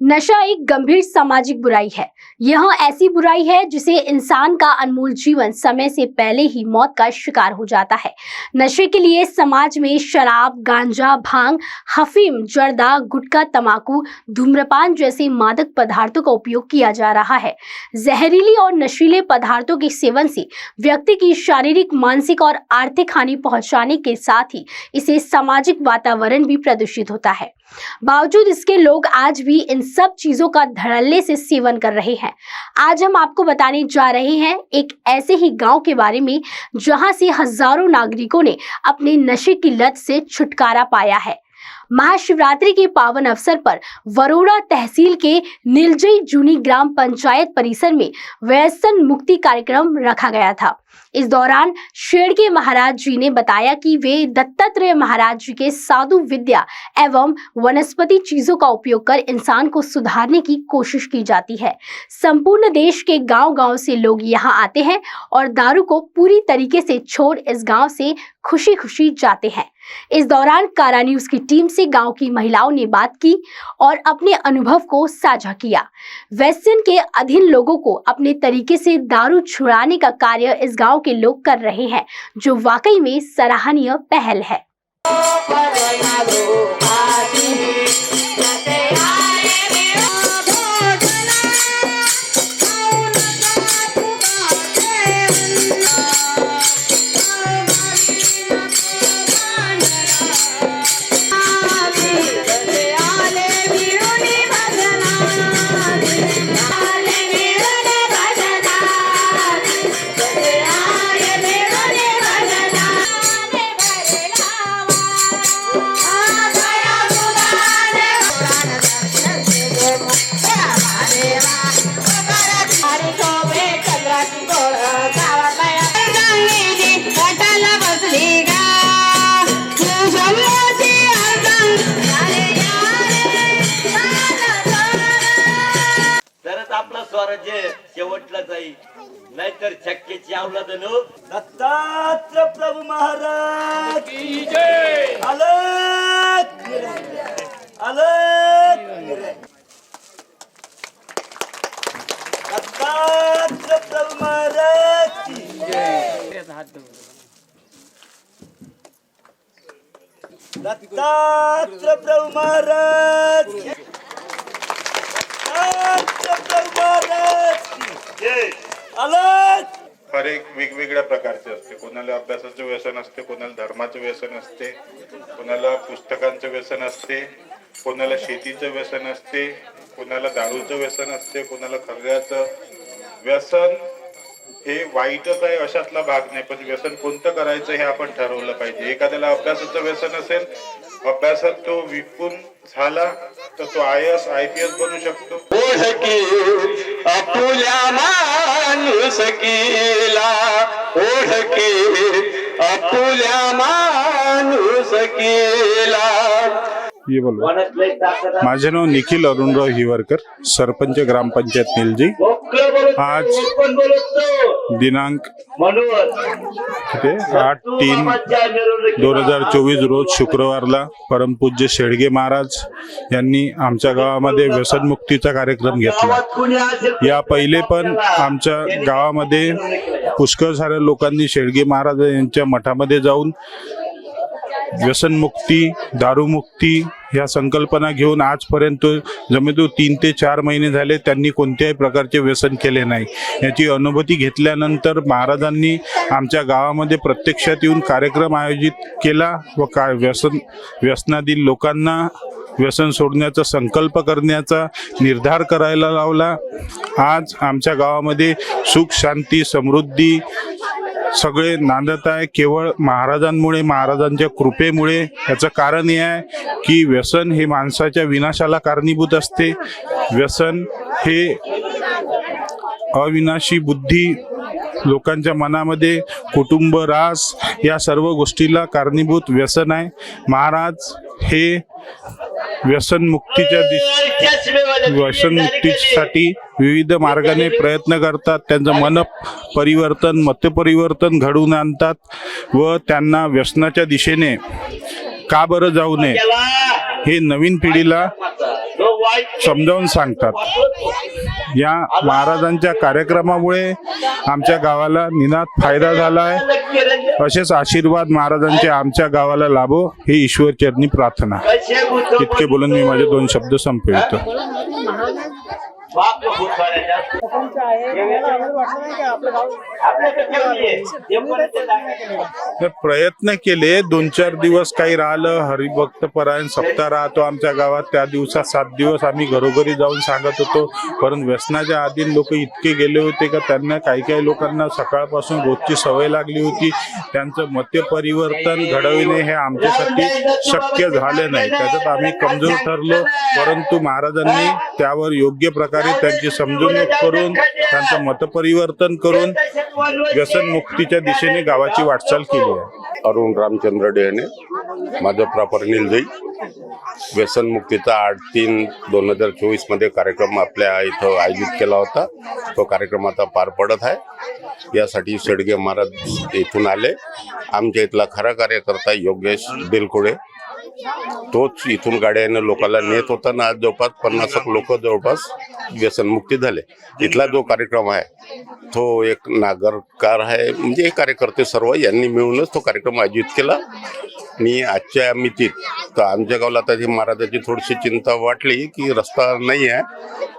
नशा एक गंभीर सामाजिक बुराई है। यह ऐसी बुराई है जिसे इंसान का अनमोल जीवन समय से पहले ही मौत का शिकार हो जाता है। नशे के लिए समाज में शराब, गांजा, भांग, अफीम, जर्दा, गुटखा, तंबाकू, धूम्रपान जैसे मादक पदार्थों का उपयोग किया जा रहा है। जहरीली और नशीले पदार्थों के सेवन से व्यक्ति की शारीरिक, मानसिक और आर्थिक हानि पहुंचाने के साथ ही इससे सामाजिक वातावरण भी प्रदूषित होता है। बावजूद इसके लोग आज भी इन सब चीजों का धड़ल्ले से सेवन कर रहे हैं। आज हम आपको बताने जा रहे हैं एक ऐसे ही गांव के बारे में जहां से हजारों नागरिकों ने अपने नशे की लत से छुटकारा पाया है। महाशिवरात्रि के पावन अवसर पर वरोड़ा तहसील के नीलजई जूनी ग्राम पंचायत परिसर में व्यसन मुक्ति कार्यक्रम रखा गया था। इस दौरान शेड़गे महाराज जी ने बताया कि वे दत्तात्रेय महाराज जी के साधु विद्या एवं वनस्पति चीजों का उपयोग कर इंसान को सुधारने की कोशिश की जाती है। संपूर्ण देश के गांव-गांव से लोग यहां आते हैं और दारू को पूरी तरीके से छोड़ इस गांव से खुशी-खुशी जाते हैं। इस दौरान कारा न्यूज की टीम से गांव की महिलाओं ने बात की और अपने अनुभव को साझा किया। व्यसन के अधीन लोगों को अपने तरीके से दारू छुड़ाने का कार्य इस गांव के लोग कर रहे हैं, जो वाकई में सराहनीय पहल है। आपलं स्वराज्य शेवटला जाईल, नाहीतर छक्केची अवलादनो दत्तात्रेय प्रभू महाराज की जय। अलग दत्तात्रेय प्रभू महाराज की जय। दत्तात्रेय प्रभू महाराज की हर एक वेगवेगळ्या प्रकारचे असते। कोणाला अभ्यासाचं व्यसन असते, कोणाला धर्माचं व्यसन असते, कोणाला पुस्तकांचं व्यसन असते, कोणाला शेतीचं व्यसन असते, कोणाला दारूचं व्यसन असते, कोणाला खर्याचं व्यसन। हे वाईटच आहे अशातला भाग नाही, पण व्यसन कोणतं करायचं हे आपण ठरवलं पाहिजे। एखाद्याला अभ्यासाचं व्यसन असेल, अभ्यासात तो विकून झाला तर तो IAS IPS बनू शकतो। ओढके आपुल्या माणूस केला, ओढके आपुल्या माणूस केला। ये बोलो। माझे नाव निखिल अरुणराव हिवरकर, सरपंच ग्रामपंचायत नीलजी। आज दिनांक 8/3/2024 रोज शुक्रवारला परमपूज्य शेडगे महाराज यांनी आमच्या गावामध्ये व्यसनमुक्तीचा कार्यक्रम घेतला। या पहिले पण आमच्या गावामध्ये पुष्कळ साऱ्या लोकांनी शेडगे महाराज यांच्या मठामध्ये जाऊन व्यसनमुक्ती, दारूमुक्ती ह्या संकल्पना घेऊन आजपर्यंत जमेतो 3 ते 4 महिने झाले त्यांनी कोणत्याही प्रकारचे व्यसन केले नाही। याची अनुभूती घेतल्यानंतर महाराजांनी आमच्या गावामध्ये प्रत्यक्षात येऊन कार्यक्रम आयोजित केला व व्यसनाधीन लोकांना व्यसन सोडण्याचा संकल्प करण्याचा निर्धार करायला लावला। आज आमच्या गावामध्ये सुख, शांती, समृद्धी सगळे नांदत आहे केवळ महाराजांमुळे, महाराजांच्या कृपेमुळे। याचं कारण हे आहे की व्यसन हे माणसाच्या विनाशाला कारणीभूत असते। व्यसन हे अविनाशी बुद्धी, लोकांच्या मनामध्ये कुटुंब, रास या सर्व गोष्टीला कारणीभूत व्यसन आहे। महाराज हे व्यसनमुक्तीसाठी विविध मार्गाने प्रयत्न करतात। त्यांचं मन परिवर्तन, मत परिवर्तन घडवून आणतात व त्यांना व्यसनाच्या दिशेने का बरं जाऊ नये हे नवीन पिढीला समजावून सांगतात. या महाराजांच्या कार्यक्रमामुळे आमच्या गावाला निनाद फायदा झाला आहे. असेच आशीर्वाद महाराजांचे आमच्या गावाला लाभो ही ईश्वरचरणी प्रार्थना. इतके बोलून मी माझे 2 शब्द संपवितो. प्रयत्न केले 2-4 दिवस काही राहिलं. हरिभक्त परायण सप्ताह राहतो आमच्या गावात. त्या दिवसात 7 दिवस आम्ही घरोघरी जाऊन सांगत होतो. परंतु व्यसनाच्या आधीन लोक इतके गेले होते का त्यांना काही लोकांना सकाळपासून रोजची सवय लागली होती. त्यांचं मत परिवर्तन घडविणे हे आमच्यासाठी शक्य झाले नाही. त्याच्यात आम्ही कमजोर ठरलो. परंतु महाराजांनी त्यावर योग्य प्रकारे त्यांची समजूत करून त्यांचं मतपरिवर्तन करून व्यसनमुक्तीच्या दिशेने गावाची वाटचाल केली आहे. अरुण रामचंद्र डेहने, माझं प्रॉपर निलजई. व्यसनमुक्तीचा 8/3/2024 मध्ये कार्यक्रम आपल्या इथं आयोजित केला होता. तो कार्यक्रम आता पार पडत आहे. यासाठी शेडगे महाराज इथून आले. आमच्या इथला खरा कार्यकर्ता योगेश बिलकुडे, तोच इथून गाड्यानं लोकांना नेत होता ना. आज जवळपास 50 लोक जवळपास व्यसनमुक्ती झाले. इथला जो कार्यक्रम आहे तो एक नागरकार आहे, म्हणजे हे कार्यकर्ते सर्व यांनी मिळूनच तो कार्यक्रम आयोजित केला. आणि आजच्या मितीत तर आमच्या गावाला आता ही महाराजाची थोडीशी चिंता वाटली की रस्ता नाही आहे.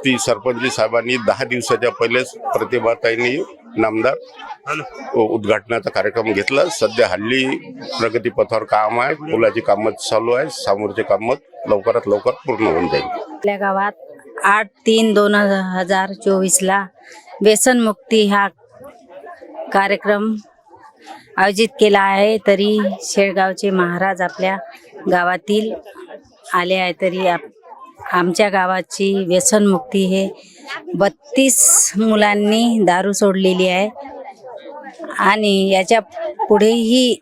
ती सरपंच साहेबांनी 10 दिवसाच्या पहिलेच प्रतिभाताईंनी नामदार उद्घाटनाचा कार्यक्रम घेतला. सध्या हल्ली प्रगतीपथावर काम आहे. पुलाची कामं चालू आहे. समोरचे कामं लवकरात लवकर पूर्ण होऊन जाईल. आपल्या गावात 8/3/2024 व्यसनमुक्ती हा कार्यक्रम आयोजित केला आहे. तरी शेळगावचे महाराज आपल्या गावातील आले आहे. तरी आमच्या गावाची व्यसनमुक्ती हे 32 मुलांनी दारू सोडलेली आहे आणि याच्या पुढेही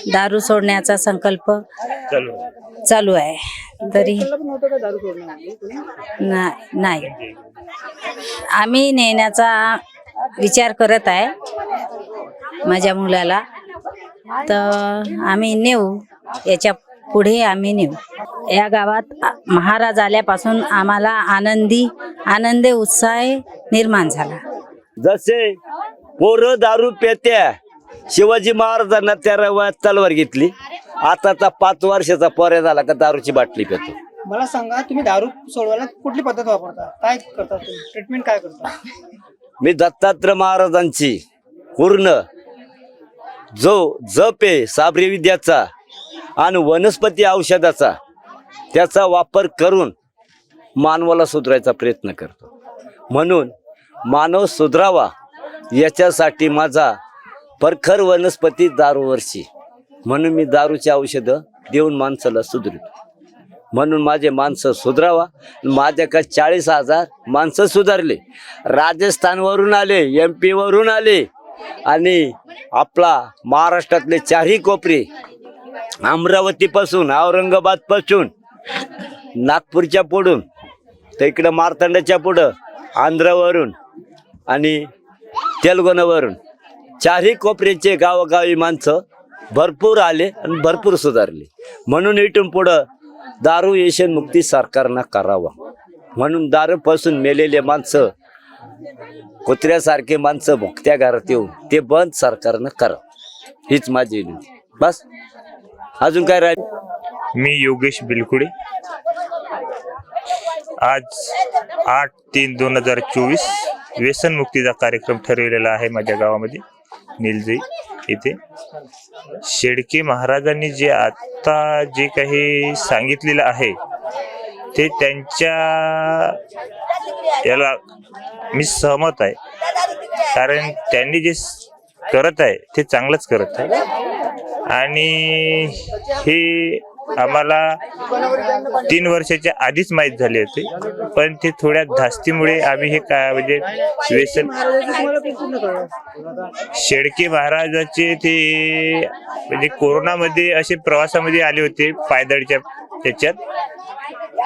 दारू सोडण्याचा संकल्प चालू आहे. तरी नाही, आम्ही नेण्याचा विचार करत आहे माझ्या मुलाला. तर आम्ही नेऊ, याच्या पुढे आम्ही नेऊ. या गावात महाराज आल्यापासून आम्हाला आनंद उत्साह निर्माण झाला. जसे पोरं दारू पेत्या, शिवाजी महाराजांना 13 वयात तलवार घेतली. आताचा 5 वर्षाचा पोऱ्या झाला का दारूची बाटली पेतो. मला सांगा, तुम्ही दारू सोडवायला कुठली पद्धत वापरता? काय करता तुम्ही? ट्रीटमेंट काय करता? मी दत्तात्रय महाराजांची पूर्ण जो जप आहे साबरी विद्याचा आणि वनस्पती औषधाचा त्याचा वापर करून मानवाला सुधारायचा प्रयत्न करतो. म्हणून मानव सुधरावा याच्यासाठी माझा परखर वनस्पती दारूवरची. म्हणून मी दारूची औषधं देऊन माणसाला सुधरतो. म्हणून माझे माणसं सुधरावा. माझ्याकडे 40,000 माणसं सुधारले. राजस्थानवरून आले, MP वरून आले आणि आपला महाराष्ट्रातले 4ही कोपरे, अमरावतीपासून, औरंगाबादपासून, नागपूरच्या पुढून तर इकडं मारतंडाच्या पुढं, आंध्रावरून आणि तेलंगणावरून 4ही कोपऱ्याचे गावोगावी माणसं भरपूर आले आणि भरपूर सुधारले. म्हणून इथून पुढं दारू व्यसनमुक्ती सरकारनं करावा. म्हणून दारूपासून मेलेले माणसं, कुत्र्यासारखे माणसं भुकत्या घरात येऊन ते बंद सरकारनं करा. हीच माझी विनंती. बस, अजून काय राहील? मी योगेश बिलकुडे. आज 8/3/2024 व्यसनमुक्तीचा कार्यक्रम ठरवलेला आहे माझ्या गावामध्ये निलजई येथे. शेडके महाराजांनी जे आता जे काही सांगितलेलं आहे ते त्यांच्या याला मी सहमत आहे. कारण त्यांनी जे करत आहे ते चांगलंच करत आहे आणि हे आम्हाला 3 वर्षाच्या आधीच माहीत झाले होते. पण ते थोड्या धास्तीमुळे आम्ही हे काय म्हणजे व्यसन शेडके महाराजाचे ते म्हणजे कोरोनामध्ये असे प्रवासामध्ये आले होते पायदळच्या त्याच्यात.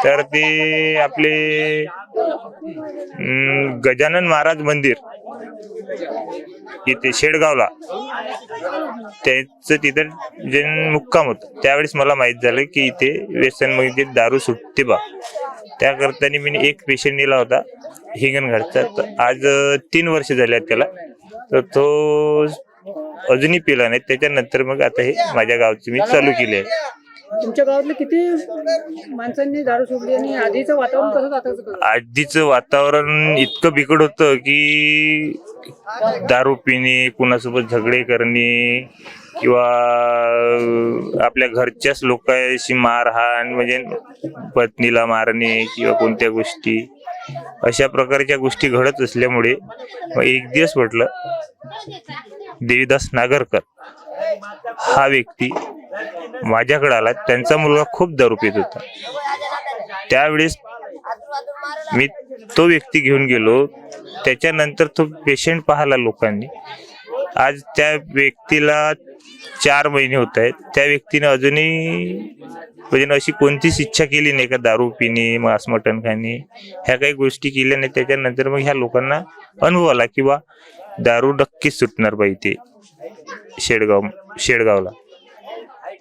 तर ते आपले गजानन महाराज मंदिर इथे शेडगावला त्याचं तिथं जे मुक्काम होतं त्यावेळेस मला माहित झालं की इथे व्यसन म्हणजे दारू सुटते बा. त्याकरता मी एक पेशंट नेला होता हिंगणघाटचा. तर आज 3 वर्ष झाले आहेत त्याला. तर तो अजूनही पिला नाही. त्याच्यानंतर मग आता हे माझ्या गावची मी चालू केली आहे. तुमच्या गावातले किती माणसांनी दारू सोडली आणि आधीचं वातावरण कसं जातं? आधीचं वातावरण इतकं बिकट होतं की दारू पिणे, कुणासोबत झगडे करणे किंवा आपल्या घरच्याच लोकांशी मारहाण, म्हणजे पत्नीला मारणे किंवा कोणत्या गोष्टी, अशा प्रकारच्या गोष्टी घडत असल्यामुळे मग एक दिवस म्हटलं देवीदास नागरकर हा व्यक्ती माझ्याकडे आला. त्यांचा मुलगा खूप दारू पित होता. त्यावेळेस मी तो व्यक्ती घेऊन गेलो. त्याच्यानंतर तो पेशंट पाहिला लोकांनी. आज त्या व्यक्तीला 4 महिने होत आहेत. त्या व्यक्तीने अजूनही म्हणजे अशी कोणतीच इच्छा केली नाही का दारू पिणे, मांस मटण खाणे, ह्या काही गोष्टी केल्या नाही. त्याच्यानंतर मग ह्या लोकांना अनुभव आला की बा दारू नक्कीच सुटणार पाहिजे शेडगावला.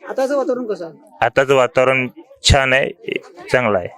आताचं वातावरण कसं आहे? आताचं वातावरण छान आहे, चांगलं आहे.